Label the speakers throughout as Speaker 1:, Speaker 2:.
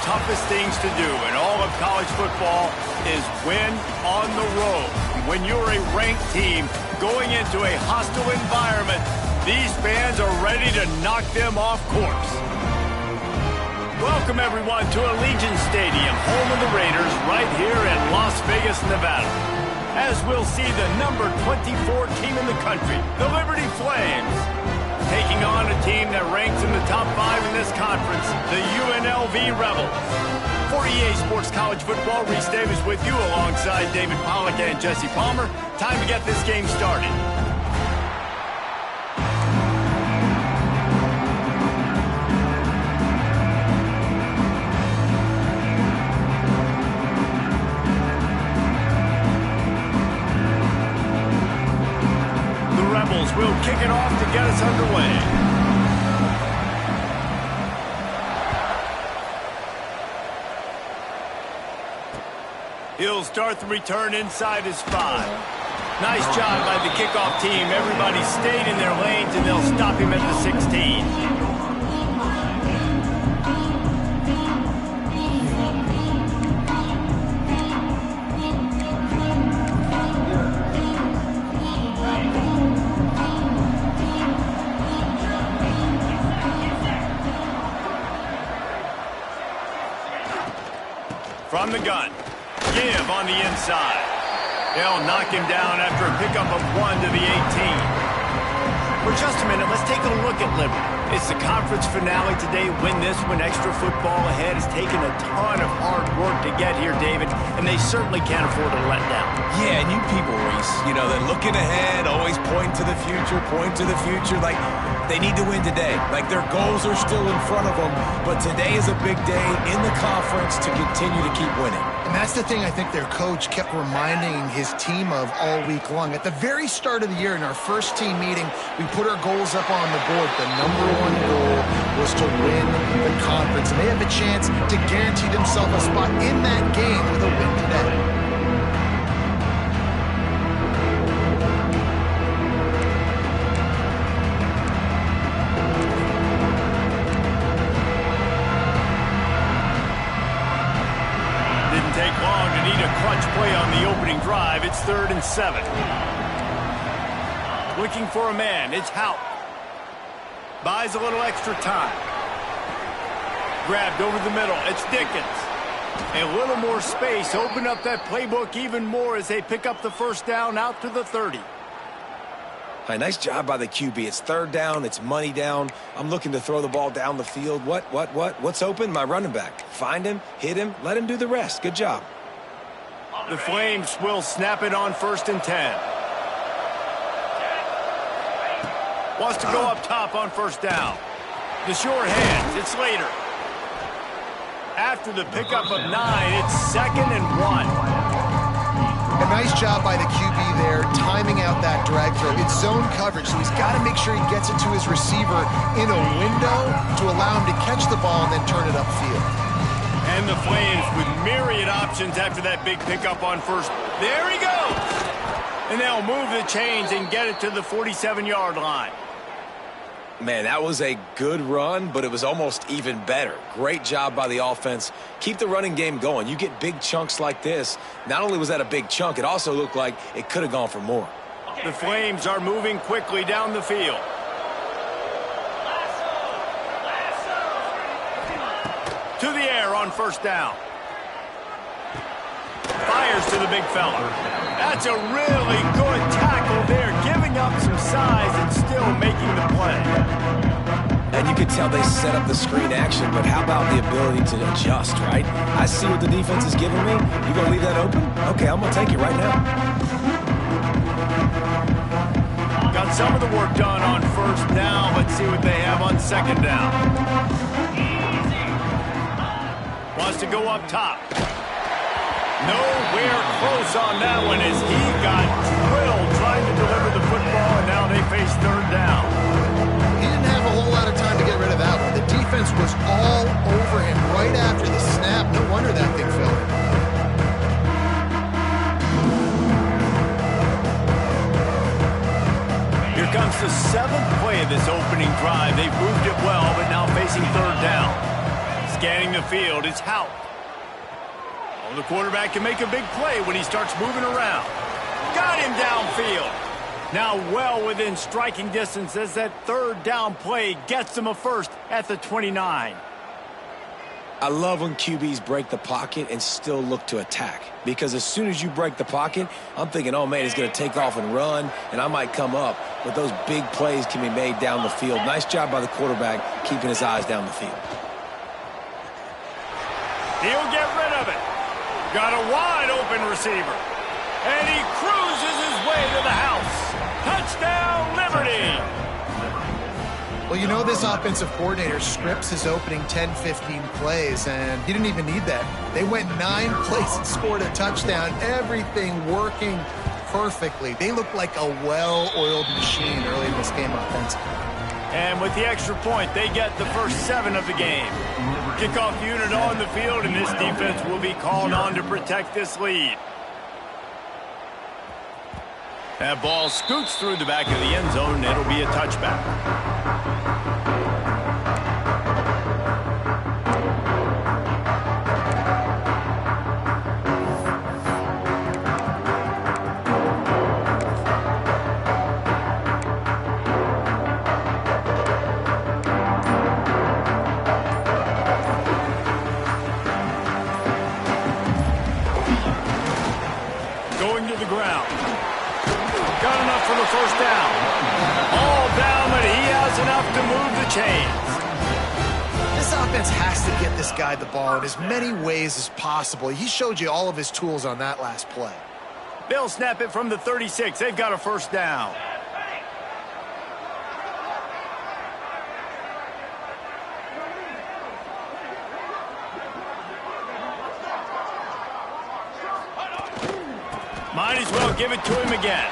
Speaker 1: toughest things to do in all of college football is win on the road. When you're a ranked team going into a hostile environment, these fans are ready to knock them off course. Welcome, everyone, to Allegiant Stadium, home of the Raiders, right here in Las Vegas, Nevada. As we'll see the number 24 team in the country, the Liberty Flames, taking on a team that ranks in the top 5 in this conference, the UNLV Rebels. For EA Sports College Football, Reese Davis with you alongside David Pollack and Jesse Palmer. Time to get this game started. We'll kick it off to get us underway. He'll start the return inside his 5. Nice job by the kickoff team. Everybody stayed in their lanes, and they'll stop him at the 16. From the gun, give on the inside. They'll knock him down after a pickup of 1 to the 18. For just a minute, let's take a look at Liberty. It's the conference finale today. Win this one. Extra football ahead. Has taken a ton of hard work to get here, David, and they certainly can't afford to let down.
Speaker 2: Yeah, and you people, Reese, you know, they're looking ahead, always point to the future, Like, they need to win today. Like, their goals are still in front of them, but today is a big day in the conference to continue to keep winning.
Speaker 3: And that's the thing I think their coach kept reminding his team of all week long. At the very start of the year, in our first team meeting, we put our goals up on the board. The number one goal was to win the conference, and they have a chance to guarantee themselves a spot in that game with a win today.
Speaker 1: Take long to need a clutch play on the opening drive. It's 3rd and 7. Looking for a man. It's Hout. Buys a little extra time. Grabbed over the middle. It's Dickens. A little more space. Open up that playbook even more as they pick up the first down out to the 30.
Speaker 2: Hey, nice job by the QB. It's 3rd down. It's money down. I'm looking to throw the ball down the field. What's open? My running back. Find him, hit him, let him do the rest. Good job.
Speaker 1: The Flames will snap it on 1st and 10. Wants to go up top on 1st down. The sure hands. It's Slater. After the pickup of 9, it's 2nd and 1.
Speaker 3: A nice job by the QB there, timing out that drag throw. It's zone coverage, so he's got to make sure he gets it to his receiver in a window to allow him to catch the ball and then turn it upfield.
Speaker 1: And the Flames with myriad options after that big pickup on 1st. There he goes! And they'll move the chains and get it to the 47-yard line.
Speaker 2: Man, that was a good run, but it was almost even better. Great job by the offense. Keep the running game going. You get big chunks like this. Not only was that a big chunk, it also looked like it could have gone for more.
Speaker 1: The Flames are moving quickly down the field. To the air on 1st down. Fires to the big fella. That's a really good tackle there, giving up some size and still making the play.
Speaker 2: And you could tell they set up the screen action, but how about the ability to adjust, right? I see what the defense is giving me. You gonna leave that open? Okay, I'm gonna take it right now.
Speaker 1: Got some of the work done on 1st down. Let's see what they have on 2nd down. Wants to go up top. Nowhere close on that one as he got drilled trying to deliver the football, and now they face 3rd down.
Speaker 3: He didn't have a whole lot of time to get rid of that one. The defense was all over him right after the snap. No wonder that thing fell.
Speaker 1: Here comes the 7th play of this opening drive. They've moved it well, but now facing 3rd down. Scanning the field, it's Hout. Oh, the quarterback can make a big play when he starts moving around. Got him downfield. Now well within striking distance as that third down play gets him a first at the 29.
Speaker 2: I love when QBs break the pocket and still look to attack. Because as soon as you break the pocket, I'm thinking, oh, man, he's going to take off and run, and I might come up. But those big plays can be made down the field. Nice job by the quarterback keeping his eyes down the field.
Speaker 1: He'll get rid of it. Got a wide-open receiver. And he cruises his way to the house. Touchdown, Liberty!
Speaker 3: Well, you know this offensive coordinator scripts his opening 10-15 plays, and he didn't even need that. They went 9 plays and scored a touchdown. Everything working perfectly. They look like a well-oiled machine early in this game offensively.
Speaker 1: And with the extra point, they get the first 7 of the game. Kickoff unit on the field, and this defense will be called on to protect this lead. That ball scoots through the back of the end zone, and it'll be a touchback. Going to the ground. Got enough for the first down. All down, but he has enough to move the chains.
Speaker 3: This offense has to get this guy the ball in as many ways as possible. He showed you all of his tools on that last play.
Speaker 1: They'll snap it from the 36. They've got a first down. Might as well give it to him again.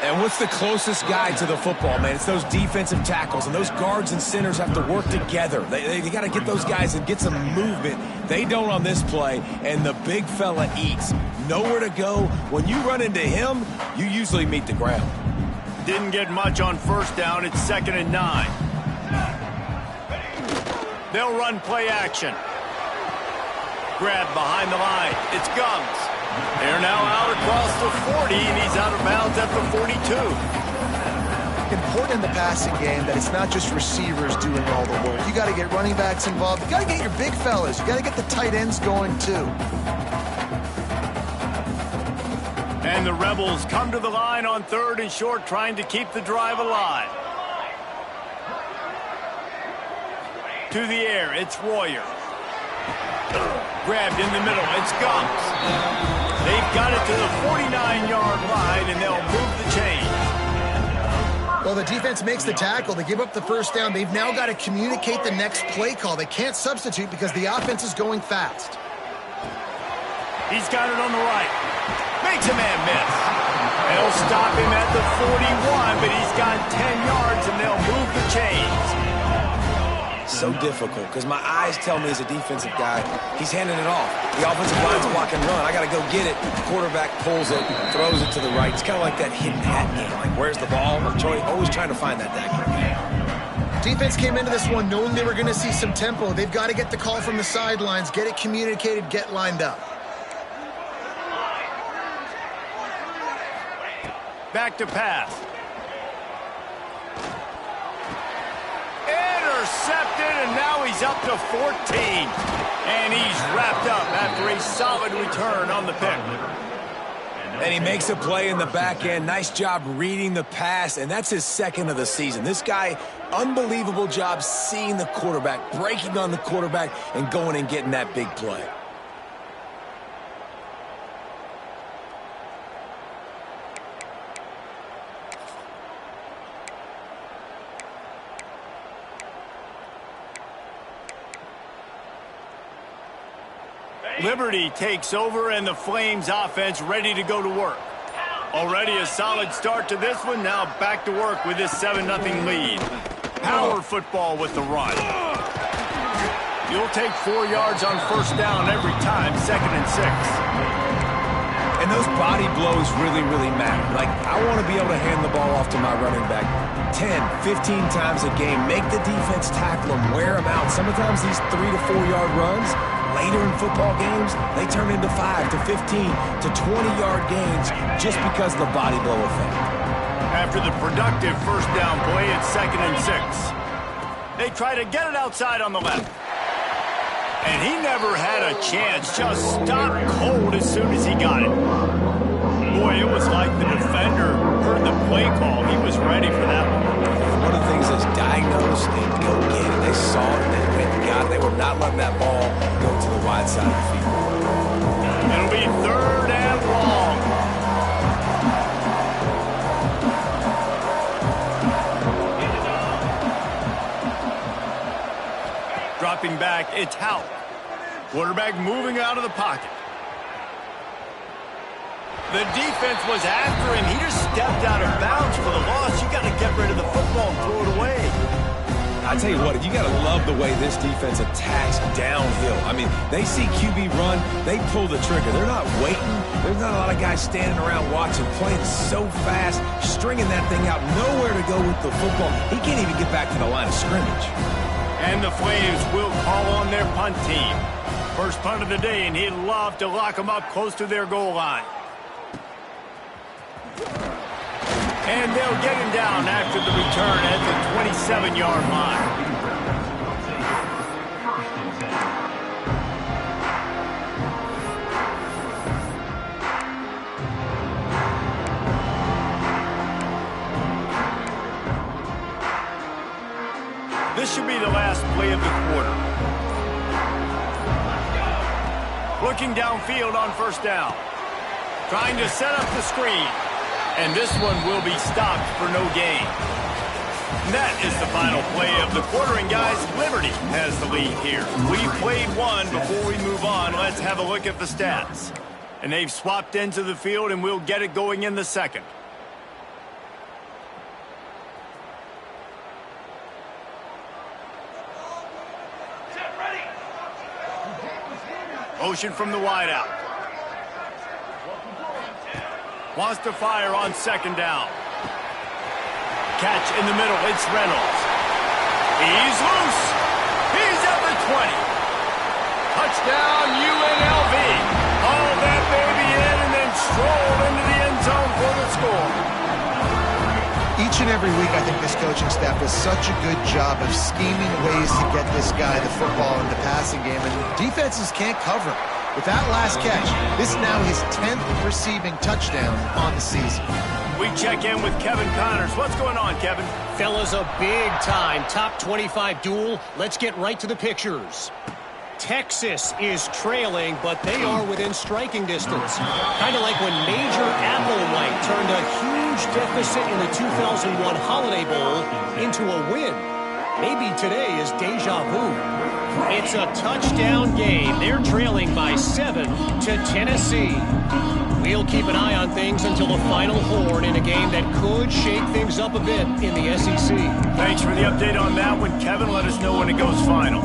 Speaker 2: And what's the closest guy to the football, man? It's those defensive tackles, and those guards and centers have to work together. They got to get those guys and get some movement. They don't on this play, and the big fella eats. Nowhere to go. When you run into him, you usually meet the ground.
Speaker 1: Didn't get much on first down. It's 2nd and 9. They'll run play action. Grab behind the line. It's Gums. They're now out across the 40, and he's out of bounds at the 42.
Speaker 3: Important in the passing game that it's not just receivers doing all the work. You got to get running backs involved. You got to get your big fellas. You got to get the tight ends going too.
Speaker 1: And the Rebels come to the line on 3rd and short, trying to keep the drive alive. To the air, it's Royer. Grabbed in the middle, it's Gums. They've got it to the 49-yard line, and they'll move the chains.
Speaker 3: Well, the defense makes the tackle. They give up the first down. They've now got to communicate the next play call. They can't substitute because the offense is going fast.
Speaker 1: He's got it on the right. Makes a man miss. They'll stop him at the 41, but he's got 10 yards, and they'll move the chains.
Speaker 2: So difficult because my eyes tell me as a defensive guy, he's handing it off. The offensive line's block and run. I got to go get it. The quarterback pulls it, throws it to the right. It's kind of like that hidden hat game. Like, where's the ball? Always trying to find that game.
Speaker 3: Defense came into this one knowing they were going to see some tempo. They've got to get the call from the sidelines, get it communicated, get lined up.
Speaker 1: Back to pass. Intercepted, and now he's up to 14. And he's wrapped up after a solid return on the pick.
Speaker 2: And he makes a play in the back end. Nice job reading the pass, and that's his 2nd of the season. This guy, unbelievable job seeing the quarterback, breaking on the quarterback, and going and getting that big play.
Speaker 1: Liberty takes over, and the Flames offense ready to go to work. Already a solid start to this one. Now back to work with this 7-0 lead. Power football with the run. You'll take 4 yards on first down every time, 2nd and 6.
Speaker 2: And those body blows really, really matter. Like, I want to be able to hand the ball off to my running back 10, 15 times a game. Make the defense tackle them, wear them out. Sometimes these 3 to 4 yard runs, later in football games, they turn into 5 to 15 to 20-yard gains just because of the body blow effect.
Speaker 1: After the productive first down play, it's 2nd and 6. They try to get it outside on the left. And he never had a chance. Just stopped cold as soon as he got it. Boy, it was like the defender heard the play call. He was ready for that one.
Speaker 2: One of the things is diagnose and go get it. They saw it, they went and got it. They were not letting that ball go to the wide side of the field.
Speaker 1: It'll be 3rd and long. Dropping back, it's Howe. Quarterback moving out of the pocket. The defense was after him. He just stepped out of bounds for the loss. You got to get rid of the football and throw it away.
Speaker 2: I tell you what, you got to love the way this defense attacks downhill. I mean, they see QB run, they pull the trigger. They're not waiting. There's not a lot of guys standing around watching, playing so fast, stringing that thing out, nowhere to go with the football. He can't even get back to the line of scrimmage.
Speaker 1: And the Flames will call on their punt team. First punt of the day, and he'd love to lock them up close to their goal line. And they'll get him down after the return at the 27-yard line. This should be the last play of the quarter. Looking downfield on first down. Trying to set up the screen. And this one will be stopped for no gain. That is the final play of the quarter. And guys, Liberty has the lead here. We've played one. Before we move on, let's have a look at the stats. And they've swapped into the field, and we'll get it going in the second. Motion from the wideout. Wants to fire on second down. Catch in the middle. It's Reynolds. He's loose. He's at the 20. Touchdown, UNLV. Hauled that baby in and then strolled into the end zone for the score.
Speaker 3: Each and every week, I think this coaching staff does such a good job of scheming ways to get this guy the football in the passing game, and defenses can't cover him. With that last catch, this is now his 10th receiving touchdown on the season.
Speaker 1: We check in with Kevin Connors. What's going on, Kevin?
Speaker 4: Fellas, a big-time top 25 duel. Let's get right to the pictures. Texas is trailing, but they are within striking distance. Kind of like when Major Applewhite turned a huge deficit in the 2001 Holiday Bowl into a win. Maybe today is deja vu. It's a touchdown game. They're trailing by 7 to Tennessee. We'll keep an eye on things until the final horn in a game that could shake things up a bit in the SEC.
Speaker 1: Thanks for the update on that one, Kevin. Let us know when it goes final.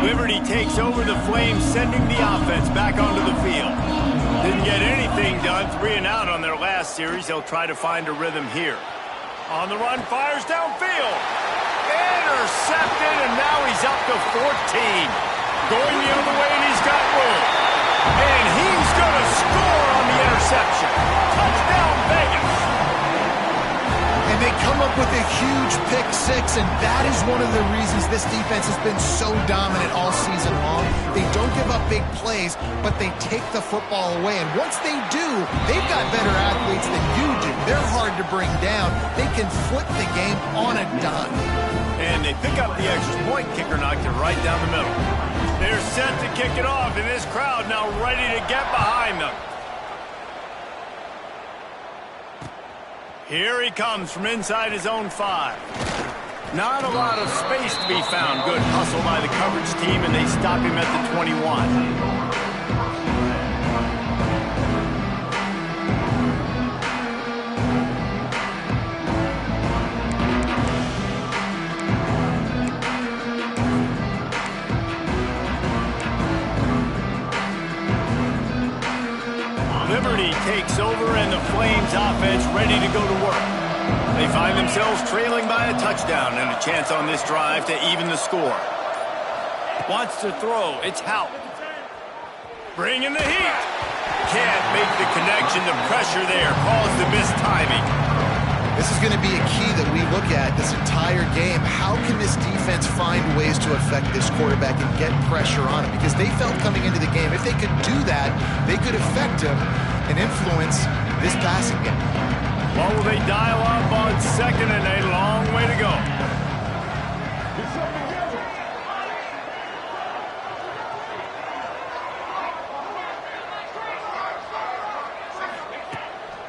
Speaker 1: Liberty takes over the Flames, sending the offense back onto the field. Didn't get anything done, 3 and out on their last series. They'll try to find a rhythm here. On the run, fires downfield. Intercepted, and now he's up to 14. Going the other way, and he's got room. And he's going to score on the interception. Touchdown, Vegas.
Speaker 3: And they come up with a huge pick six, and that is one of the reasons this defense has been so dominant all season long. They don't give up big plays, but they take the football away. And once they do, they've got better athletes than you do. They're hard to bring down. They can flip the game on a dime.
Speaker 1: And they pick up the extra point. Kicker knocked it right down the middle. They're set to kick it off, and this crowd now ready to get behind them. Here he comes from inside his own 5. Not a lot of space to be found. Good hustle by the coverage team, and they stop him at the 21. Liberty takes over, and the Flames offense ready to go to work. They find themselves trailing by a touchdown and a chance on this drive to even the score. Wants to throw. It's Hout. Bringing the heat. Can't make the connection. The pressure there caused the missed timing.
Speaker 3: This is going to be a key that we look at this entire game. How can this defense find ways to affect this quarterback and get pressure on him? Because they felt coming into the game, if they could do that, they could affect him and influence this passing game.
Speaker 1: What will they dial up on second and a long way to go?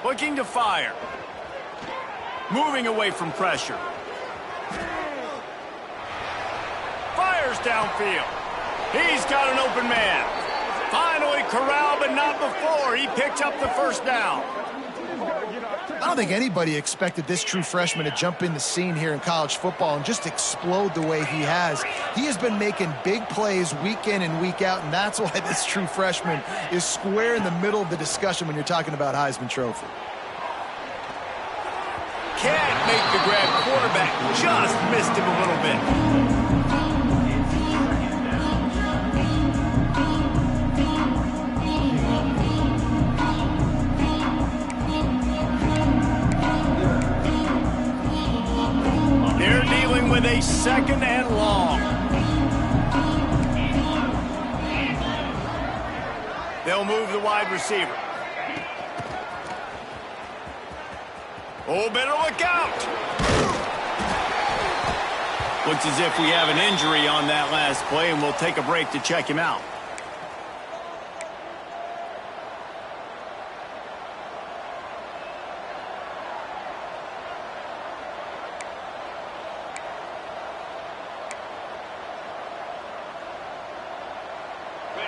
Speaker 1: Looking to fire. Moving away from pressure. Fires downfield. He's got an open man. Finally corralled, but not before. He picked up the first down.
Speaker 3: I don't think anybody expected this true freshman to jump in the scene here in college football and just explode the way he has. He has been making big plays week in and week out, and that's why this true freshman is square in the middle of the discussion when you're talking about Heisman Trophy.
Speaker 1: Can't make the grab. Quarterback just missed him a little bit. They're dealing with a second and long. They'll move the wide receiver. Oh, better look out. Looks as if we have an injury on that last play, and we'll take a break to check him out.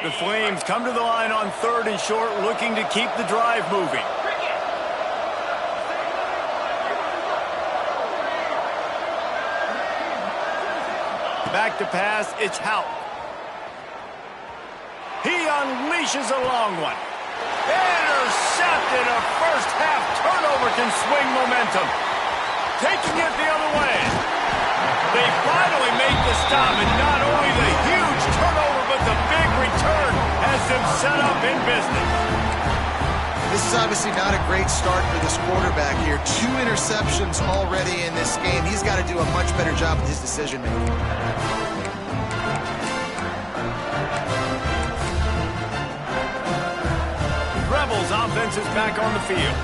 Speaker 1: The Flames come to the line on third and short, looking to keep the drive moving. Back to pass, it's Hout. He unleashes a long one. Intercepted. A first half turnover can swing momentum. Taking it the other way. They finally make the stop, and not only the huge turnover, but the big return has them set up in business.
Speaker 3: This is obviously not a great start for this quarterback here. 2 interceptions already in this game. He's got to do a much better job with his decision-making.
Speaker 1: Rebels offense is back on the field.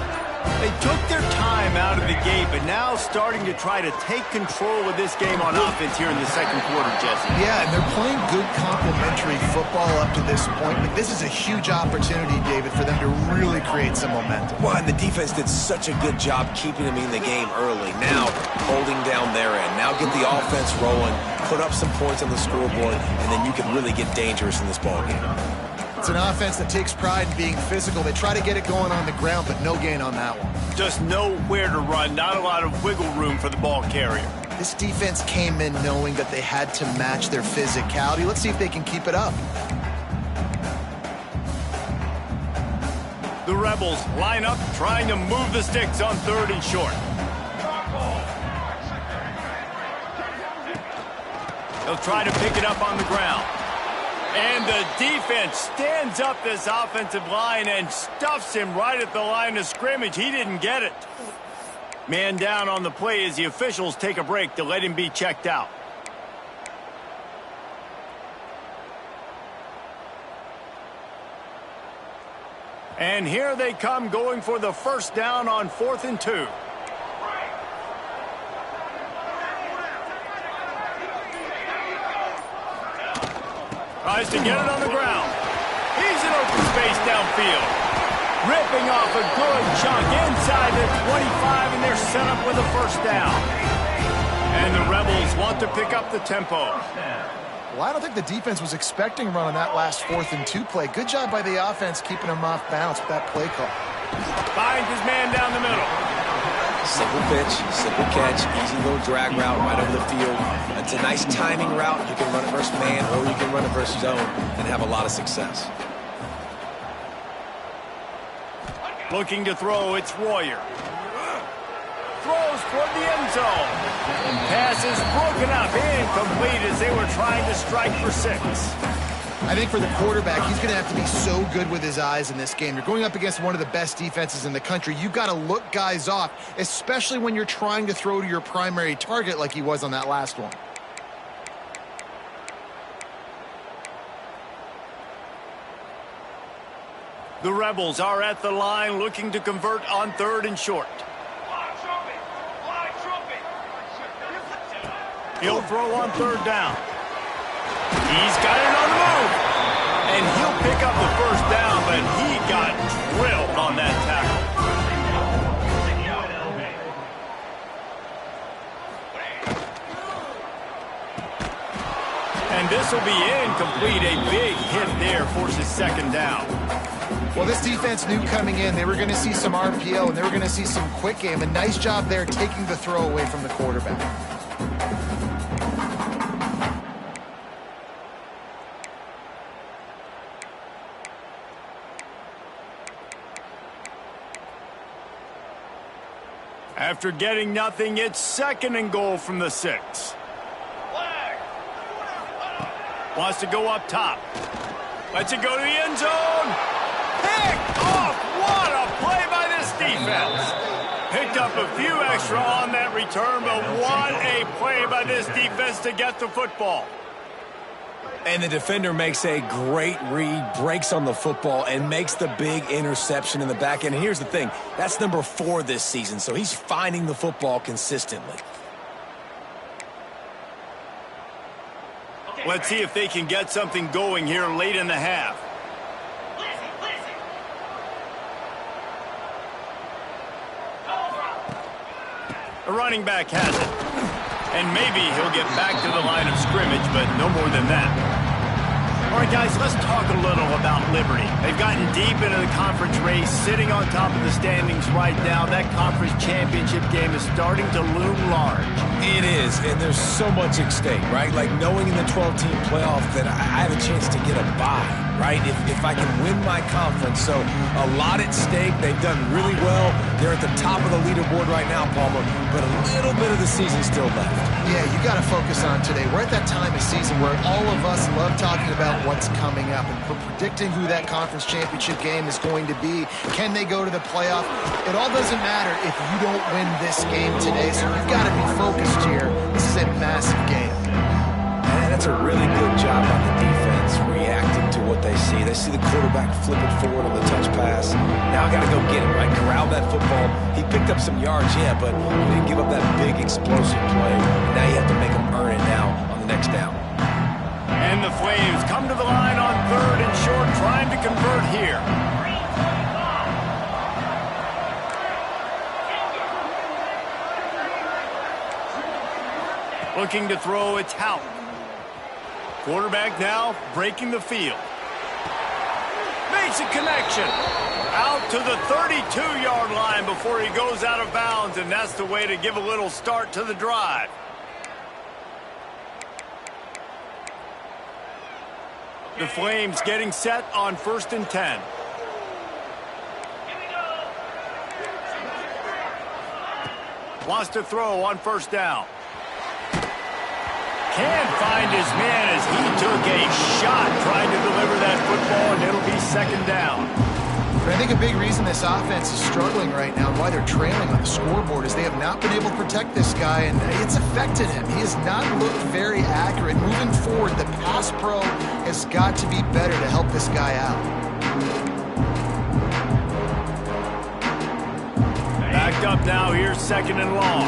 Speaker 1: They took their time out of the gate, but now starting to try to take control of this game on offense here in the second quarter, Jesse.
Speaker 3: Yeah, and they're playing good complementary football up to this point, but this is a huge opportunity, David, for them to really create some momentum.
Speaker 2: Well, and the defense did such a good job keeping them in the game early. Now, holding down their end. Now get the offense rolling, put up some points on the scoreboard, and then you can really get dangerous in this ballgame.
Speaker 3: It's an offense that takes pride in being physical. They try to get it going on the ground, but no gain on that one.
Speaker 1: Just nowhere to run, not a lot of wiggle room for the ball carrier.
Speaker 3: This defense came in knowing that they had to match their physicality. Let's see if they can keep it up.
Speaker 1: The Rebels line up, trying to move the sticks on third and short. They'll try to pick it up on the ground. And the defense stands up this offensive line and stuffs him right at the line of scrimmage. He didn't get it. Man down on the play as the officials take a break to let him be checked out. And here they come, going for the first down on 4th and 2. Tries to get it on the ground. He's in open space downfield. Ripping off a good chunk inside the 25, and they're set up with a first down. And the Rebels want to pick up the tempo.
Speaker 3: Well, I don't think the defense was expecting a run on that last 4th and 2 play. Good job by the offense keeping them off balance with that play call.
Speaker 1: Finds his man down the middle.
Speaker 2: Simple pitch, simple catch, easy little drag route right over the field. It's a nice timing route. You can run it versus man or you can run it versus zone and have a lot of success.
Speaker 1: Looking to throw, it's Royer. throws toward the end zone. Pass is broken up, incomplete as they were trying to strike for 6.
Speaker 3: I think for the quarterback, he's going to have to be so good with his eyes in this game. You're going up against one of the best defenses in the country. You've got to look guys off, especially when you're trying to throw to your primary target like he was on that last one.
Speaker 1: The Rebels are at the line looking to convert on 3rd and short. He'll throw on 3rd down. He's got it on the move. And he'll pick up the 1st down, but he got drilled on that tackle. And this will be incomplete. A big hit there forces 2nd down.
Speaker 3: Well, this defense knew coming in they were going to see some RPO and they were going to see some quick game. A nice job there taking the throw away from the quarterback.
Speaker 1: After getting nothing, it's 2nd and goal from the 6. Wants to go up top. Lets it go to the end zone. Picked off. What a play by this defense. Picked up a few extra on that return, but what a play by this defense to get the football.
Speaker 2: And the defender makes a great read, breaks on the football, and makes the big interception in the back end. And here's the thing, that's number 4 this season, so he's finding the football consistently.
Speaker 1: Let's see if they can get something going here late in the half. The running back has it. And maybe he'll get back to the line of scrimmage, but no more than that. All right, guys, let's talk a little about Liberty. They've gotten deep into the conference race, sitting on top of the standings right now. That conference championship game is starting to loom large.
Speaker 2: It is, and there's so much at stake, right? Like knowing in the 12-team playoff that I have a chance to get a bye, right? If I can win my conference. So a lot at stake. They've done really well. They're at the top of the leaderboard right now, Palmer, but a little bit of the season still left.
Speaker 3: Yeah, you got to focus on today. We're at that time of season where all of us love talking about what's coming up and predicting who that conference championship game is going to be. Can they go to the playoff? It all doesn't matter if you don't win this game today, so you've got to be focused here. This is a massive game.
Speaker 2: And that's a really good job on the defense, reacting to what they see. They see the quarterback flip it forward on the touch pass. Now I got to go get it, right? Corral that football. He picked up some yards, yeah, but he didn't give up that big explosive play. And now you have to make him earn it now on the next down.
Speaker 1: And the Flames come to the line on 3rd and short, trying to convert here. Looking to throw, it's Houck. Quarterback now breaking the field. Makes a connection. Out to the 32-yard line before he goes out of bounds, and that's the way to give a little start to the drive. The Flames getting set on 1st and 10. Wants to throw on 1st down. Can't find his man as he took a shot trying to deliver that football, and it'll be 2nd down.
Speaker 3: But I think a big reason this offense is struggling right now and why they're trailing on the scoreboard is they have not been able to protect this guy, and it's affected him. He has not looked very accurate. Moving forward, the pass pro has got to be better to help this guy out.
Speaker 1: Backed up now, here's 2nd and long.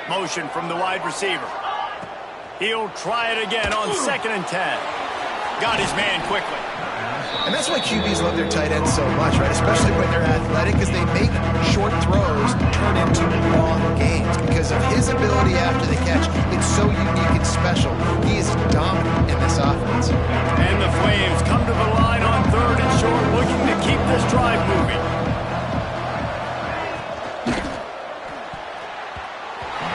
Speaker 1: Motion from the wide receiver. He'll try it again on 2nd and 10. Got his man quickly.
Speaker 3: And that's why QBs love their tight ends so much, right? Especially when they're athletic, because they make short throws turn into long gains. Because of his ability after the catch, it's so unique and special. He is dominant in this offense.
Speaker 1: And the Flames come to the line on 3rd and short, looking to keep this drive moving.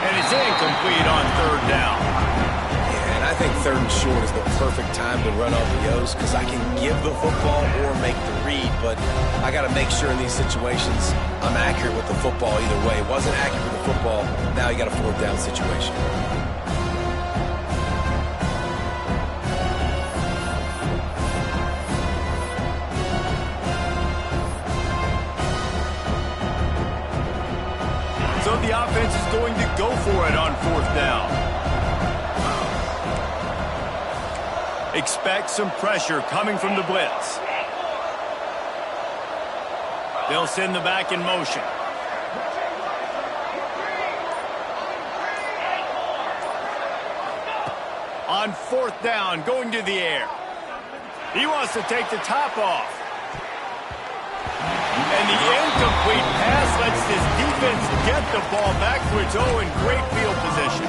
Speaker 1: And it's incomplete on 3rd down.
Speaker 2: Yeah, and I think 3rd and short is the perfect time to run RPOs because I can give the football or make the read, but I got to make sure in these situations I'm accurate with the football either way. Wasn't accurate with the football, now you got a 4th down situation.
Speaker 1: So the offense is going to go for it on 4th down. Expect some pressure coming from the blitz. They'll send the back in motion. On 4th down, going to the air. He wants to take the top off. And the incomplete pass lets this defense get the ball back to its own in great field position.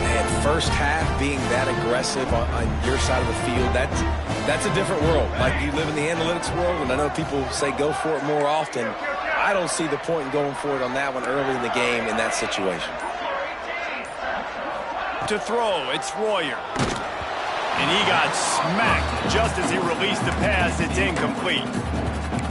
Speaker 2: Man, first half being that aggressive on your side of the field, that's a different world. Like, you live in the analytics world, and I know people say go for it more often. I don't see the point in going for it on that one early in the game in that situation.
Speaker 1: To throw, it's Royer. And he got smacked just as he released the pass. It's incomplete.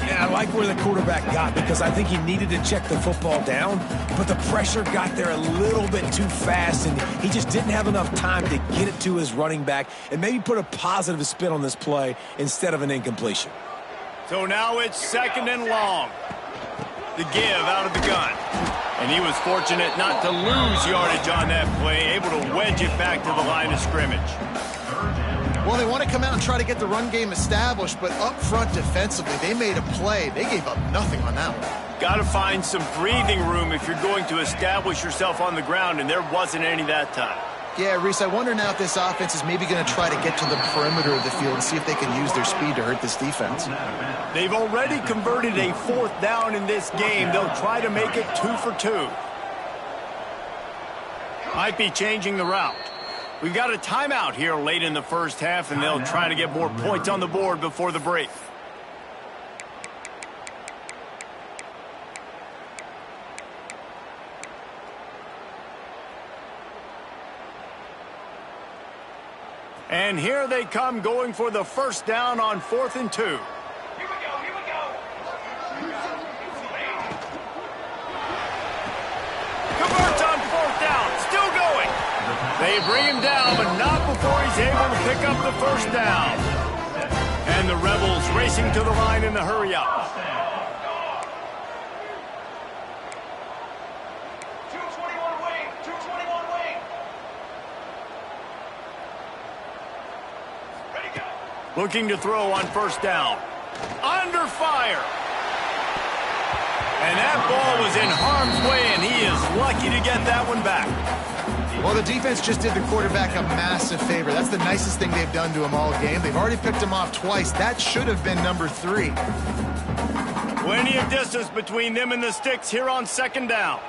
Speaker 2: Yeah, I like where the quarterback got because I think he needed to check the football down, but the pressure got there a little bit too fast, and he just didn't have enough time to get it to his running back and maybe put a positive spin on this play instead of an incompletion.
Speaker 1: So now it's 2nd and long. The give out of the gun. And he was fortunate not to lose yardage on that play, able to wedge it back to the line of scrimmage.
Speaker 3: Well, they want to come out and try to get the run game established, but up front defensively, they made a play. They gave up nothing on that one.
Speaker 1: Got to find some breathing room if you're going to establish yourself on the ground, and there wasn't any that time.
Speaker 3: Yeah, Reese, I wonder now if this offense is maybe going to try to get to the perimeter of the field and see if they can use their speed to hurt this defense.
Speaker 1: They've already converted a 4th down in this game. They'll try to make it 2 for 2. Might be changing the route. We've got a timeout here late in the first half, and they'll try to get more points on the board before the break. And here they come going for the 1st down on 4th and 2.
Speaker 5: Here we go.
Speaker 1: Converts on 4th down, still going. They bring him down, but not before he's able to pick up the 1st down. And the Rebels racing to the line in the hurry-up.
Speaker 5: 221 wing, 221 wing. Ready, go.
Speaker 1: Looking to throw on 1st down. Under fire. And that ball was in harm's way, and he is lucky to get that one back.
Speaker 3: Well, the defense just did the quarterback a massive favor. That's the nicest thing they've done to him all game. They've already picked him off twice. That should have been number 3.
Speaker 1: Plenty of distance between them and the sticks here on 2nd down.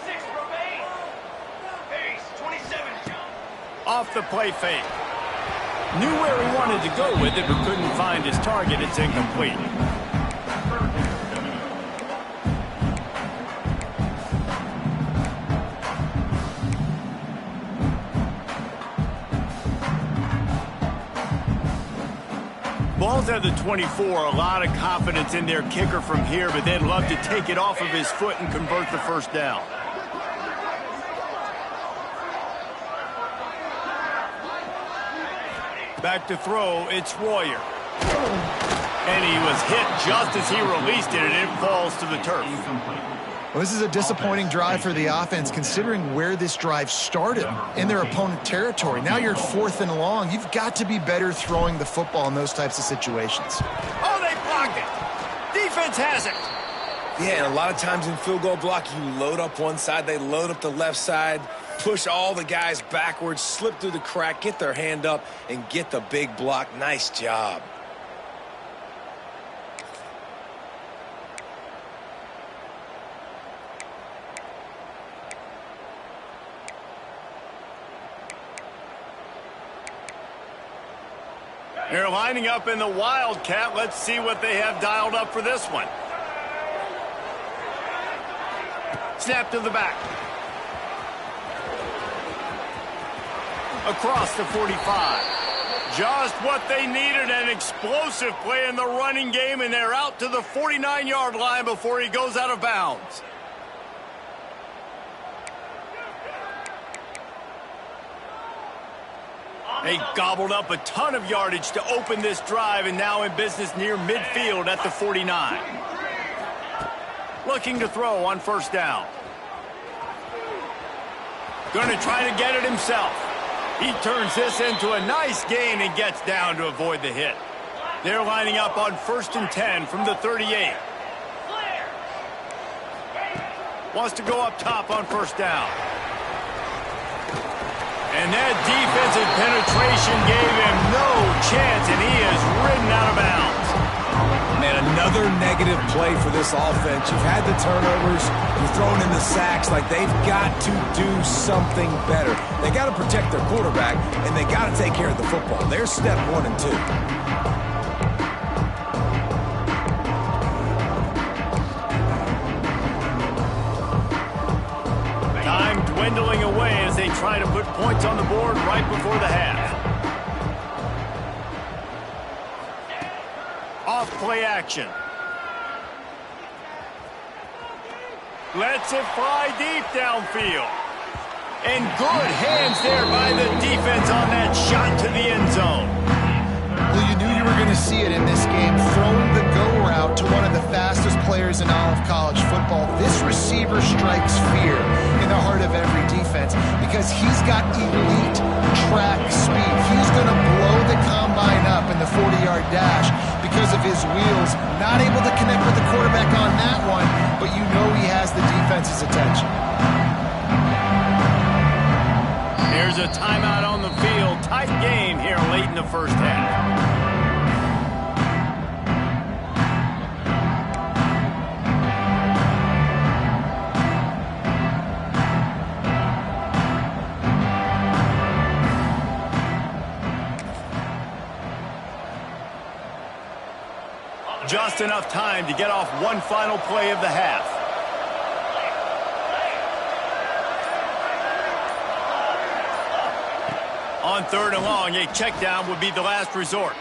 Speaker 5: Six remain. Pace, 27.
Speaker 1: Off the play fake. Knew where he wanted to go with it, but couldn't find his target. It's incomplete. Ball's at the 24. A lot of confidence in their kicker from here, but they'd love to take it off of his foot and convert the 1st down. Back to throw, it's Royer. And he was hit just as he released it, and it falls to the turf.
Speaker 3: Well, this is a disappointing drive for the offense, considering where this drive started in their opponent territory. Now you're 4th and long. You've got to be better throwing the football in those types of situations.
Speaker 1: Oh, they blocked it. Defense has it.
Speaker 2: Yeah, and a lot of times in field goal block, you load up one side, they load up the left side, push all the guys backwards, slip through the crack, get their hand up, and get the big block. Nice job.
Speaker 1: They're lining up in the Wildcat. Let's see what they have dialed up for this one. Snap to the back. Across the 45. Just what they needed, an explosive play in the running game, and they're out to the 49-yard line before he goes out of bounds. They gobbled up a ton of yardage to open this drive, and now in business near midfield at the 49. Looking to throw on first down. Going to try to get it himself. He turns this into a nice gain and gets down to avoid the hit. They're lining up on 1st and 10 from the 38. Wants to go up top on first down. And that defensive penetration gave him no chance, and he is ridden out of bounds.
Speaker 2: Man, another negative play for this offense. You've had the turnovers, you're throwing in the sacks. Like, they've got to do something better. They got to protect their quarterback, and they got to take care of the football. There's step 1 and 2.
Speaker 1: Time dwindling away as they try to put points on the board right before the half. Off play action. Lets it fly deep downfield. And good hands there by the defense on that shot to the end zone.
Speaker 3: Well, you knew you were going to see it in this game, throwing the go route to one of the fastest players in all of college football. This receiver strikes fear in the heart of every defense because he's got elite track speed. He's going to blow the combine up in the 40-yard dash because of his wheels. Not able to connect with the quarterback on that one, but you know he has the defense's attention.
Speaker 1: Here's a timeout on the field. Tight game here late in the first half. Just enough time to get off one final play of the half. On 3rd and long, a check down would be the last resort.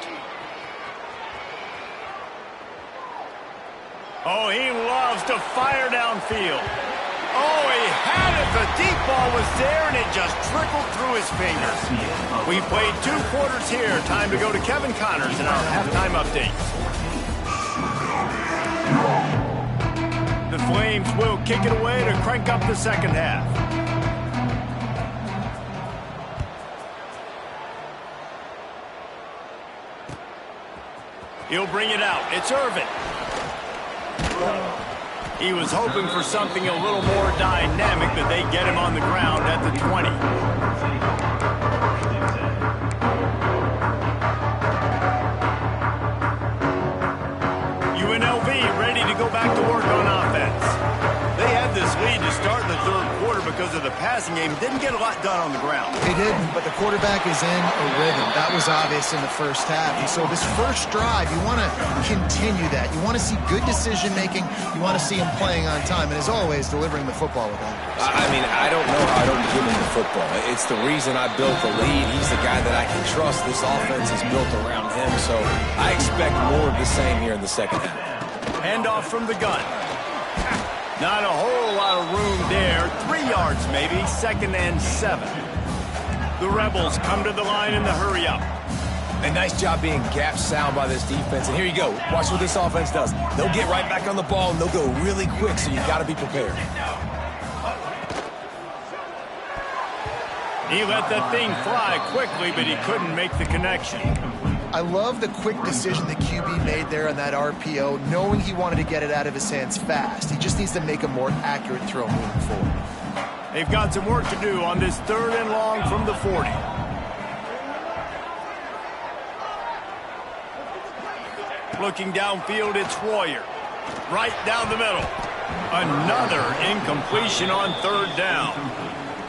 Speaker 1: Oh, he loves to fire downfield. Oh, he had it. The deep ball was there, and it just trickled through his fingers. We played 2 quarters here. Time to go to Kevin Connors in our halftime update. The Flames will kick it away to crank up the second half. He'll bring it out. It's Irvin. He was hoping for something a little more dynamic, but they get him on the ground at the 20. UNLV ready to go back to work on offense. They had this lead to start the 3rd quarter because of the passing game. Didn't get a lot done on the ground.
Speaker 3: They didn't, but the quarterback is in a rhythm. That was obvious in the first half. And so this first drive, you want to continue that. You want to see good decision-making. You want to see him playing on time. And as always, delivering the football with accuracy.
Speaker 2: I mean, I don't know how I don't give him the football. It's the reason I built the lead. He's the guy that I can trust. This offense is built around him, so I expect more of the same here in the second half.
Speaker 1: Handoff from the gun. Not a whole lot of room there. 3 yards maybe. 2nd and 7. The Rebels come to the line in the hurry-up.
Speaker 2: A nice job being gap sound by this defense. And here you go. Watch what this offense does. They'll get right back on the ball, and they'll go really quick, so you got to be prepared.
Speaker 1: He let that thing fly quickly, but he couldn't make the connection.
Speaker 3: I love the quick decision the QB made there on that RPO, knowing he wanted to get it out of his hands fast. He just needs to make a more accurate throw moving forward.
Speaker 1: They've got some work to do on this 3rd and long from the 40. Looking downfield, it's Royer. Right down the middle. Another incompletion on 3rd down.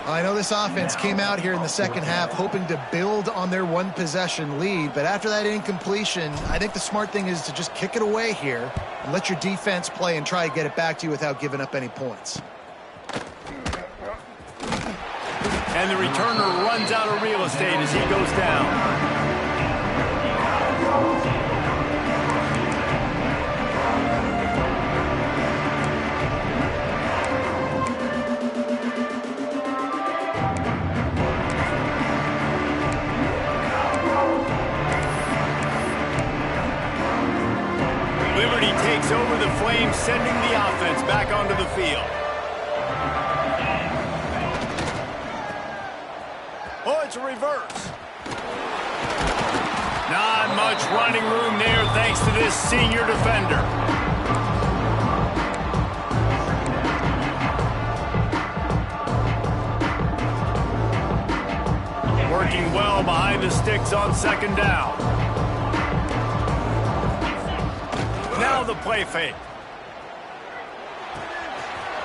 Speaker 3: I know this offense came out here in the second half hoping to build on their 1-possession lead, but after that incompletion, I think the smart thing is to just kick it away here and let your defense play and try to get it back to you without giving up any points.
Speaker 1: And the returner runs out of real estate as he goes down. Liberty takes over the Flames, sending the offense back onto the field. Oh, it's a reverse. Not much running room there thanks to this senior defender. Working well behind the sticks on second down. Now the play fake.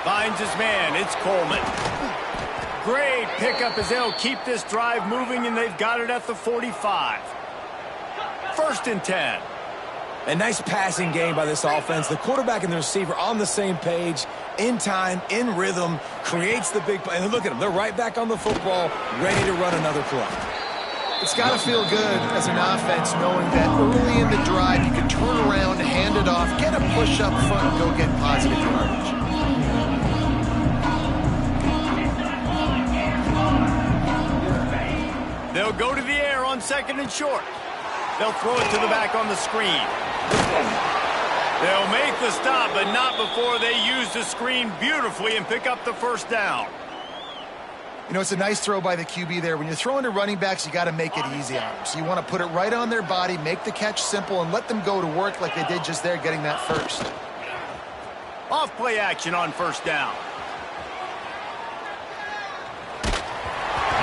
Speaker 1: Finds his man. It's Coleman. Great pickup as they'll keep this drive moving, and they've got it at the 45. 1st and 10.
Speaker 2: A nice passing game by this offense. The quarterback and the receiver on the same page, in time, in rhythm, creates the big play. And look at them. They're right back on the football, ready to run another play.
Speaker 3: It's got to feel good as an offense knowing that early in the drive you can turn around, hand it off, get a push up front, and go get positive yardage.
Speaker 1: They'll go to the air on 2nd and short. They'll throw it to the back on the screen. They'll make the stop, but not before they use the screen beautifully and pick up the 1st down.
Speaker 3: You know, it's a nice throw by the QB there. When you're throwing to running backs, you got to make it easy on them. So you want to put it right on their body, make the catch simple, and let them go to work like they did just there, getting that 1st.
Speaker 1: Off play action on 1st down.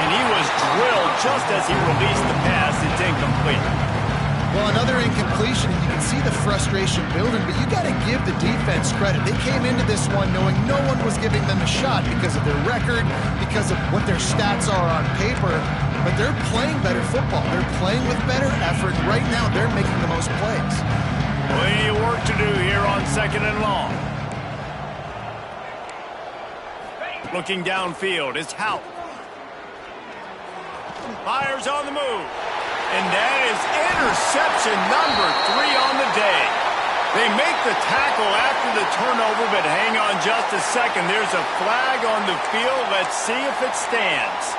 Speaker 1: And he was drilled just as he released the pass. It's incomplete.
Speaker 3: Well, another incompletion, and you can see the frustration building, but you got to give the defense credit. They came into this one knowing no one was giving them a shot because of their record, because of what their stats are on paper, but they're playing better football. They're playing with better effort. Right now, they're making the most plays.
Speaker 1: Plenty of work to do here on 2nd and long. Looking downfield, it's Hout. Fires on the move. And that is interception number 3 on the day. They make the tackle after the turnover, but hang on just a second. There's a flag on the field. Let's see if it stands.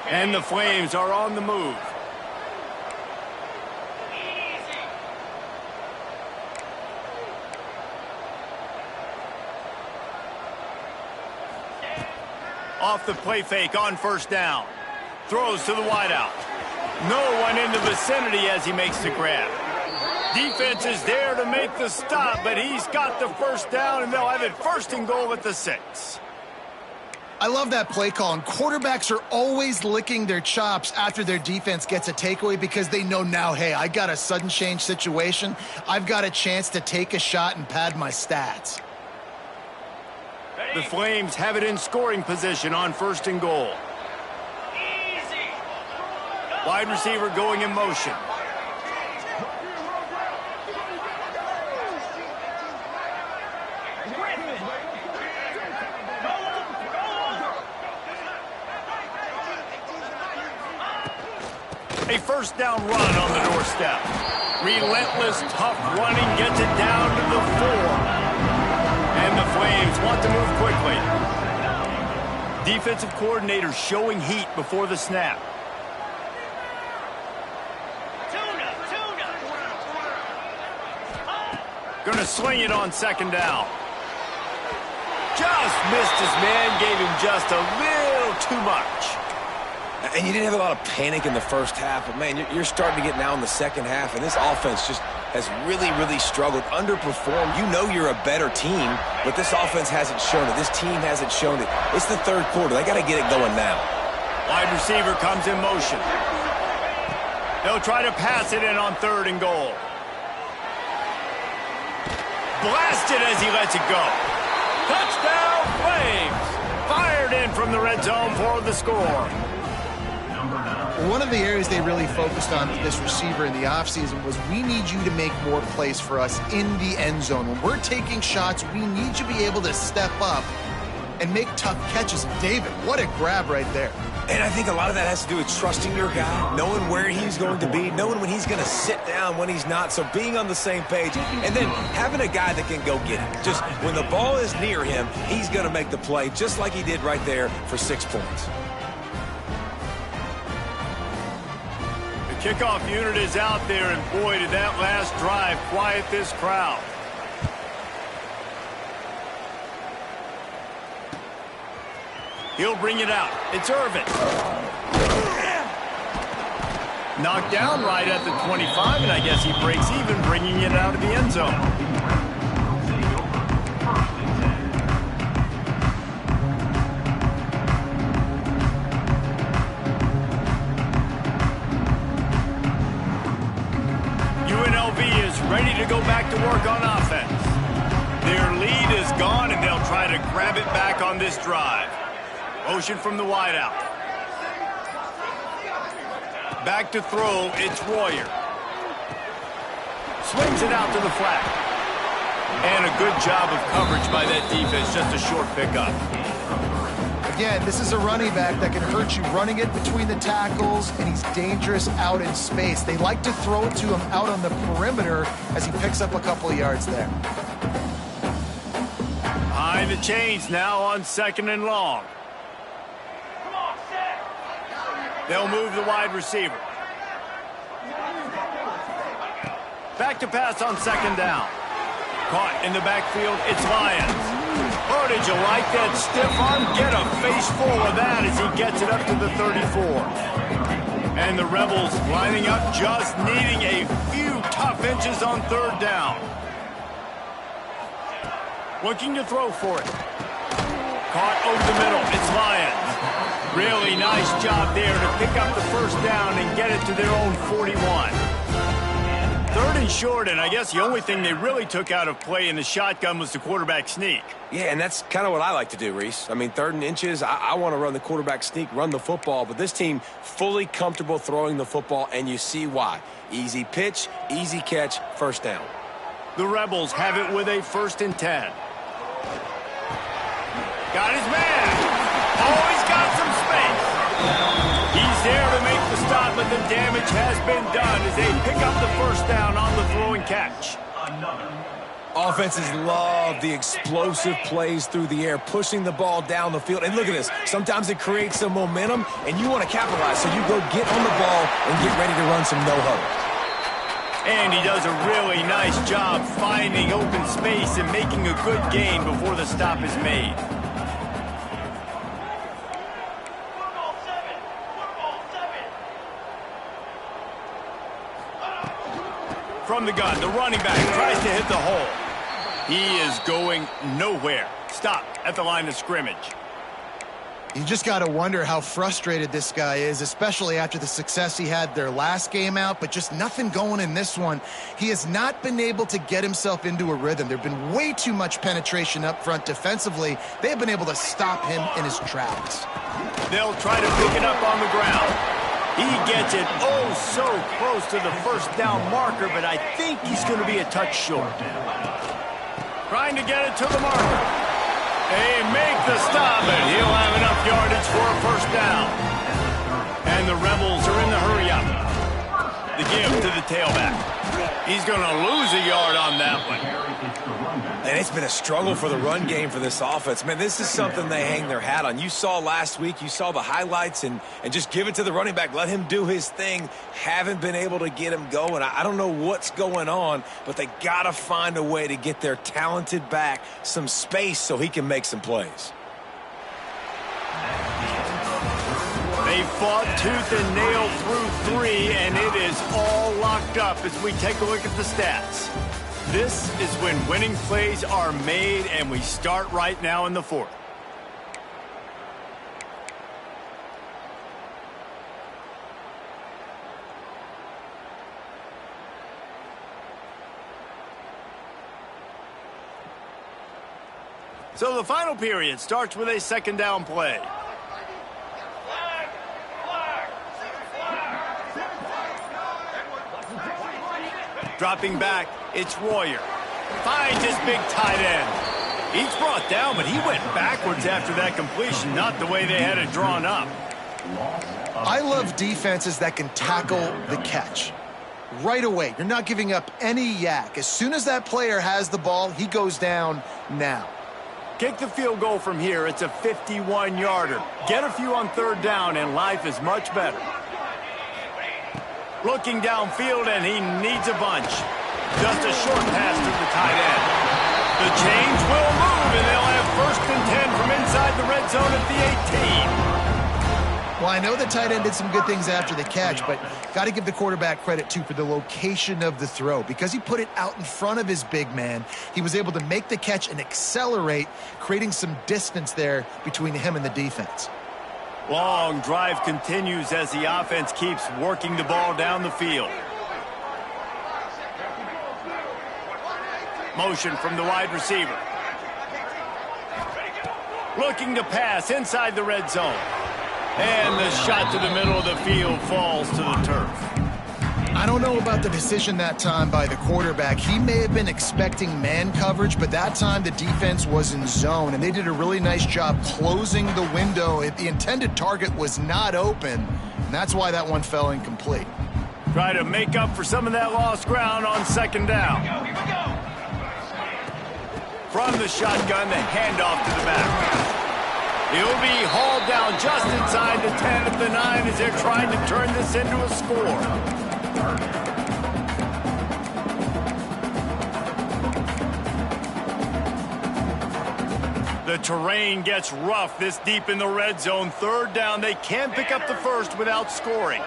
Speaker 1: And the Flames are on the move. Off the play fake on 1st down. Throws to the wideout. No one in the vicinity as he makes the grab. Defense is there to make the stop, but he's got the 1st down, and they'll have it 1st and goal at the 6.
Speaker 3: I love that play call, and quarterbacks are always licking their chops after their defense gets a takeaway because they know now, hey, I got a sudden change situation. I've got a chance to take a shot and pad my stats.
Speaker 1: The Flames have it in scoring position on 1st and goal. Wide receiver going in motion. A 1st down run on the doorstep. Relentless, tough running gets it down to the 4. And the Flames want to move quickly. Defensive coordinator showing heat before the snap. Gonna sling it on 2nd down. Just missed his man, gave him just a little too much.
Speaker 2: And you didn't have a lot of panic in the 1st half, but man, you're starting to get now in the 2nd half, and this offense just has really, really struggled, underperformed. You know you're a better team, but this offense hasn't shown it. This team hasn't shown it. It's the 3rd quarter. They got to get it going now.
Speaker 1: Wide receiver comes in motion. They'll try to pass it in on 3rd and goal. Blasted as he lets it go. Touchdown, Flames! Fired in from the red zone for the score.
Speaker 3: One of the areas they really focused on with this receiver in the offseason was we need you to make more plays for us in the end zone. When we're taking shots, we need you to be able to step up and make tough catches. David, what a grab right there.
Speaker 2: And I think a lot of that has to do with trusting your guy, knowing where he's going to be, knowing when he's going to sit down, when he's not, so being on the same page, and then having a guy that can go get it. Just when the ball is near him, he's going to make the play, just like he did right there for 6 points.
Speaker 1: The kickoff unit is out there, and boy, did that last drive quiet this crowd. He'll bring it out. It's Irvin. Knocked down right at the 25, and I guess he breaks even, bringing it out of the end zone. UNLV is ready to go back to work on offense. Their lead is gone, and they'll try to grab it back on this drive. Motion from the wideout. Back to throw, it's Royer. Swings it out to the flat. And a good job of coverage by that defense, just a short pickup.
Speaker 3: Again, this is a running back that can hurt you running it between the tackles, and he's dangerous out in space. They like to throw it to him out on the perimeter as he picks up a couple of yards there.
Speaker 1: Behind the chains now on 2nd and long. They'll move the wide receiver. Back to pass on 2nd down. Caught in the backfield, it's Lyons. Oh, did you like that stiff arm? Get a face full of that as he gets it up to the 34. And the Rebels lining up, just needing a few tough inches on 3rd down. Looking to throw for it. Caught over the middle, it's Lyons. Really nice job there to pick up the 1st down and get it to their own 41. 3rd and short, and I guess the only thing they really took out of play in the shotgun was the quarterback sneak.
Speaker 2: Yeah, and that's kind of what I like to do, Reese. I mean, 3rd and inches, I want to run the quarterback sneak, run the football, but this team fully comfortable throwing the football, and you see why. Easy pitch, easy catch, 1st down.
Speaker 1: The Rebels have it with a 1st and 10. Got his man. Oh, he's got some space. He's there to make the stop, but the damage has been done as they pick up the 1st down on the throw and catch.
Speaker 2: Offenses love the explosive plays through the air, pushing the ball down the field. And look at this. Sometimes it creates some momentum, and you want to capitalize. So you go get on the ball and get ready to run some no-huddle.
Speaker 1: And he does a really nice job finding open space and making a good gain before the stop is made. From the gun, the running back tries to hit the hole. He is going nowhere. Stop at the line of scrimmage.
Speaker 3: You just got to wonder how frustrated this guy is, especially after the success he had their last game out, but just nothing going in this one. He has not been able to get himself into a rhythm. There have been way too much penetration up front defensively. They have been able to stop him in his tracks.
Speaker 1: They'll try to pick it up on the ground. He gets it oh so close to the 1st down marker, but I think he's going to be a touch short. Trying to get it to the marker. They make the stop, and he'll have enough yardage for a 1st down. And the Rebels are in the hurry-up. The give to the tailback. He's going to lose a yard on that one.
Speaker 2: And it's been a struggle for the run game for this offense. Man, this is something they hang their hat on. You saw last week, you saw the highlights, and just give it to the running back. Let him do his thing. Haven't been able to get him going. I don't know what's going on, but they got to find a way to get their talented back some space so he can make some plays.
Speaker 1: They fought tooth and nail through 3, and it is all locked up as we take a look at the stats. This is when winning plays are made, and we start right now in the 4th. So the final period starts with a 2nd down play. Dropping back, it's Royer. Finds his big tight end. He's brought down, but he went backwards after that completion, not the way they had it drawn up.
Speaker 3: I love defenses that can tackle the catch. Right away, you're not giving up any yak. As soon as that player has the ball, he goes down now.
Speaker 1: Kick the field goal from here. It's a 51-yarder. Get a few on third down, and life is much better. Looking downfield, and he needs a bunch. Just a short pass to the tight end. The chains will move, and they'll have 1st and 10 from inside the red zone at the 18.
Speaker 3: Well, I know the tight end did some good things after the catch, but got to give the quarterback credit, too, for the location of the throw. Because he put it out in front of his big man, he was able to make the catch and accelerate, creating some distance there between him and the defense.
Speaker 1: Long drive continues as the offense keeps working the ball down the field. Motion from the wide receiver. Looking to pass inside the red zone. And the shot to the middle of the field falls to the turf.
Speaker 3: I don't know about the decision that time by the quarterback. He may have been expecting man coverage, but that time the defense was in zone, and they did a really nice job closing the window. The intended target was not open, and that's why that one fell incomplete.
Speaker 1: Try to make up for some of that lost ground on 2nd down. From the shotgun, the handoff to the back. He'll be hauled down just inside the 10 of the 9 as they're trying to turn this into a score. The terrain gets rough this deep in the red zone. 3rd down, they can't pick up the 1st without scoring.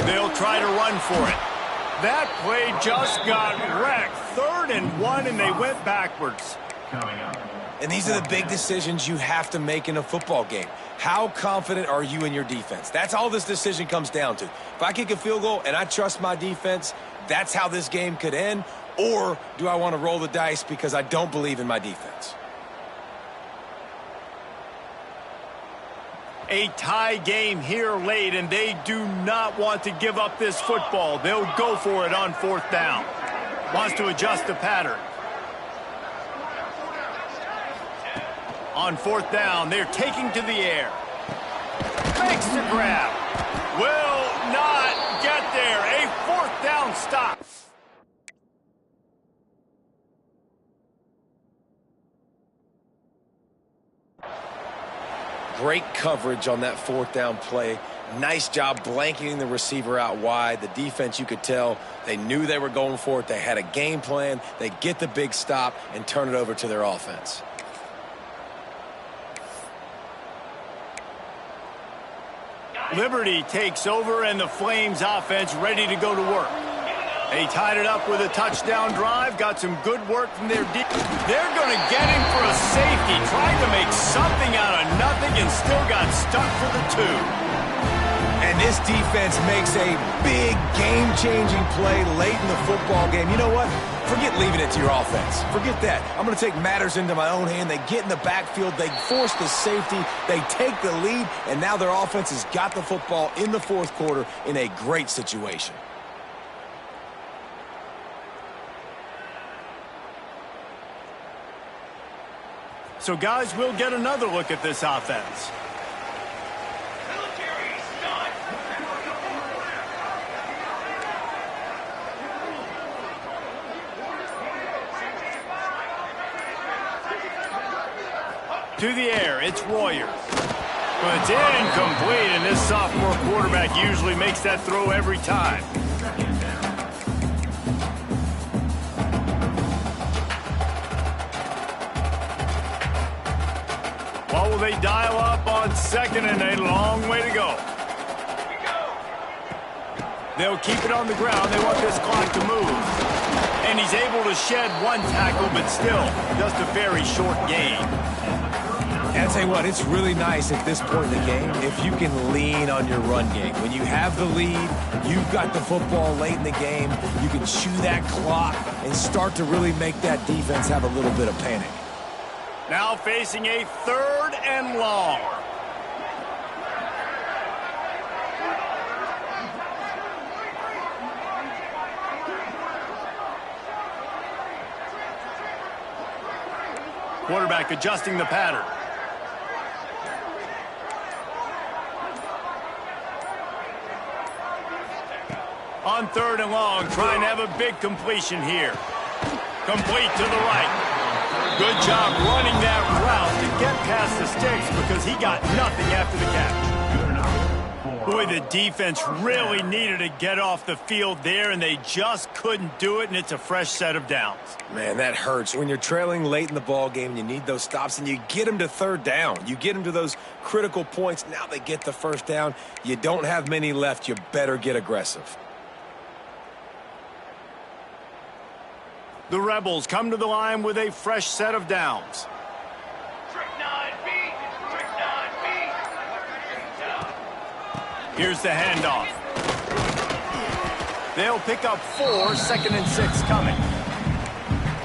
Speaker 1: They'll try to run for it. That play just got wrecked. 3rd and 1, and they went backwards.
Speaker 2: And these are the big decisions you have to make in a football game. How confident are you in your defense? That's all this decision comes down to. If I kick a field goal and I trust my defense, that's how this game could end. Or do I want to roll the dice because I don't believe in my defense?
Speaker 1: A tie game here late, and they do not want to give up this football. They'll go for it on 4th down. Wants to adjust the pattern. On 4th down, they're taking to the air. Makes the grab. Will not get there. A 4th down stop.
Speaker 2: Great coverage on that 4th down play. Nice job blanketing the receiver out wide. The defense, you could tell, they knew they were going for it. They had a game plan. They get the big stop and turn it over to their offense.
Speaker 1: Liberty takes over, and the Flames offense ready to go to work. They tied it up with a touchdown drive, got some good work from their deep. They're going to get him for a safety, trying to make something out of nothing, and still got stuck for the 2.
Speaker 2: And this defense makes a big game-changing play late in the football game. You know what? Forget leaving it to your offense. Forget that. I'm going to take matters into my own hand. They get in the backfield. They force the safety. They take the lead, and now their offense has got the football in the 4th quarter in a great situation.
Speaker 1: So, guys, we'll get another look at this offense. To the air, it's Royer. But it's incomplete, and this sophomore quarterback usually makes that throw every time. What will they dial up on 2nd and a long way to go? They'll keep it on the ground. They want this clock to move. And he's able to shed 1 tackle, but still just a very short gain.
Speaker 2: And I'll tell you what, it's really nice at this point in the game if you can lean on your run game. When you have the lead, you've got the football late in the game, you can chew that clock and start to really make that defense have a little bit of panic.
Speaker 1: Now facing a 3rd and long. Quarterback adjusting the pattern. On 3rd and long, trying to have a big completion here. Complete to the right. Good job running that route to get past the sticks because he got nothing after the catch. Boy, the defense really needed to get off the field there, and they just couldn't do it, and it's a fresh set of downs.
Speaker 2: Man, that hurts. When you're trailing late in the ball game, you need those stops, and you get them to 3rd down. You get them to those critical points. Now they get the 1st down. You don't have many left. You better get aggressive.
Speaker 1: The Rebels come to the line with a fresh set of downs.
Speaker 5: Trick 9B. Trick 9B.
Speaker 1: Here's the handoff. They'll pick up 4, 2nd and 6 coming.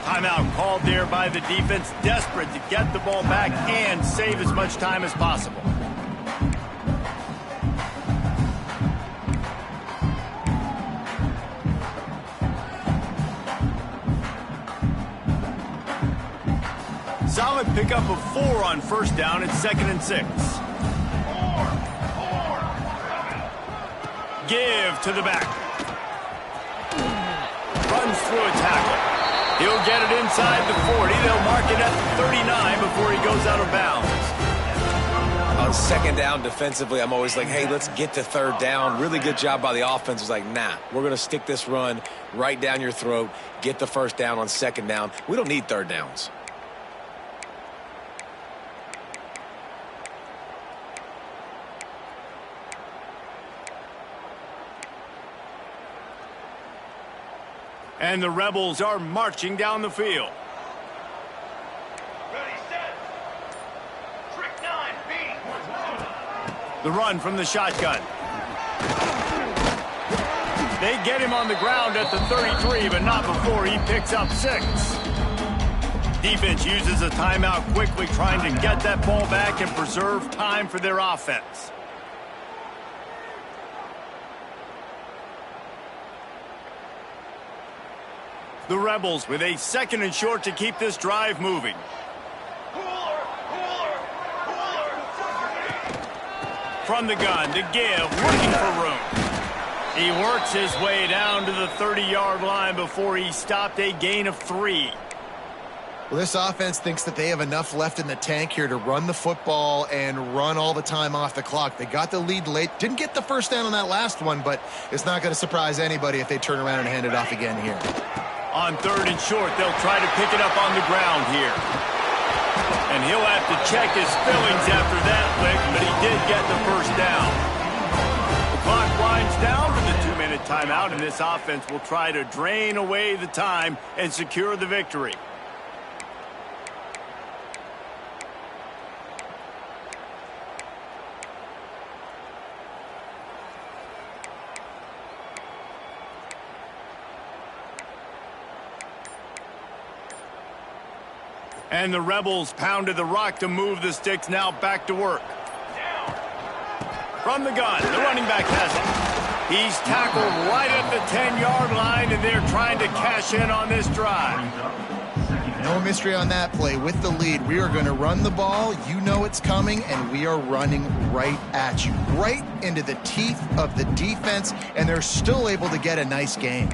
Speaker 1: Timeout called there by the defense, desperate to get the ball back and save as much time as possible. Solid pickup of 4 on 1st down at 2nd and 6. Give to the back. Runs through a tackle. He'll get it inside the 40. They'll mark it at the 39 before he goes out of bounds.
Speaker 2: On 2nd down defensively, I'm always like, hey, let's get to 3rd down. Really good job by the offense. It's like, nah, we're going to stick this run right down your throat, get the 1st down on 2nd down. We don't need 3rd downs.
Speaker 1: And the Rebels are marching down the field.
Speaker 5: Ready, set. Trick 9B.
Speaker 1: The run from the shotgun. They get him on the ground at the 33, but not before he picks up 6. Defense uses a timeout quickly, trying to get that ball back and preserve time for their offense. The Rebels with a 2nd and short to keep this drive moving. From the gun to give, looking for room. He works his way down to the 30-yard line before he stopped, a gain of 3.
Speaker 3: Well, this offense thinks that they have enough left in the tank here to run the football and run all the time off the clock. They got the lead late. Didn't get the 1st down on that last one, but it's not going to surprise anybody if they turn around and hand it off again here.
Speaker 1: On 3rd and short, they'll try to pick it up on the ground here. And he'll have to check his fillings after that lick, but he did get the 1st down. The clock winds down with a 2-minute timeout, and this offense will try to drain away the time and secure the victory. And the Rebels pounded the rock to move the sticks, now back to work. From the gun, the running back has it. He's tackled right at the 10-yard line, and they're trying to cash in on this drive.
Speaker 3: No mystery on that play. With the lead, we are going to run the ball. You know it's coming, and we are running right at you, right into the teeth of the defense, and they're still able to get a nice game.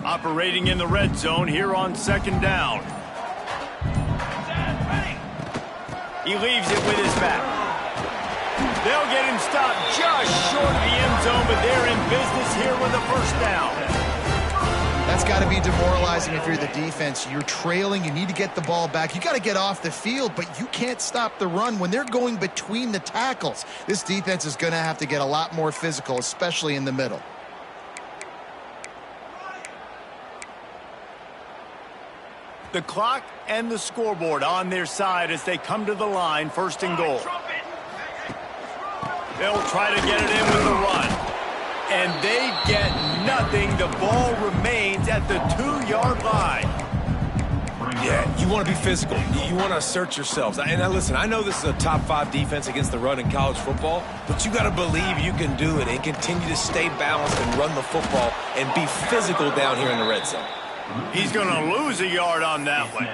Speaker 1: Operating in the red zone here on 2nd down. He leaves it with his back. They'll get him stopped just short of the end zone, but they're in business here with a 1st down.
Speaker 3: That's got to be demoralizing if you're the defense. You're trailing. You need to get the ball back. You got to get off the field, but you can't stop the run when they're going between the tackles. This defense is going to have to get a lot more physical, especially in the middle.
Speaker 1: The clock and the scoreboard on their side as they come to the line, 1st and goal. They'll try to get it in with the run. And they get nothing. The ball remains at the 2-yard line.
Speaker 2: Yeah, you want to be physical. You want to assert yourselves. And listen, I know this is a top 5 defense against the run in college football, but you got to believe you can do it and continue to stay balanced and run the football and be physical down here in the red zone.
Speaker 1: He's going to lose a yard on that one.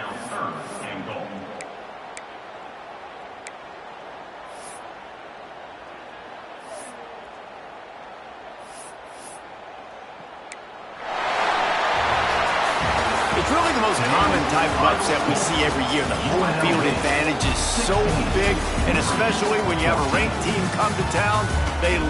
Speaker 1: It's really the most common type of upset we see every year. The home field advantage is so big, and especially when you have a ranked team come to town, they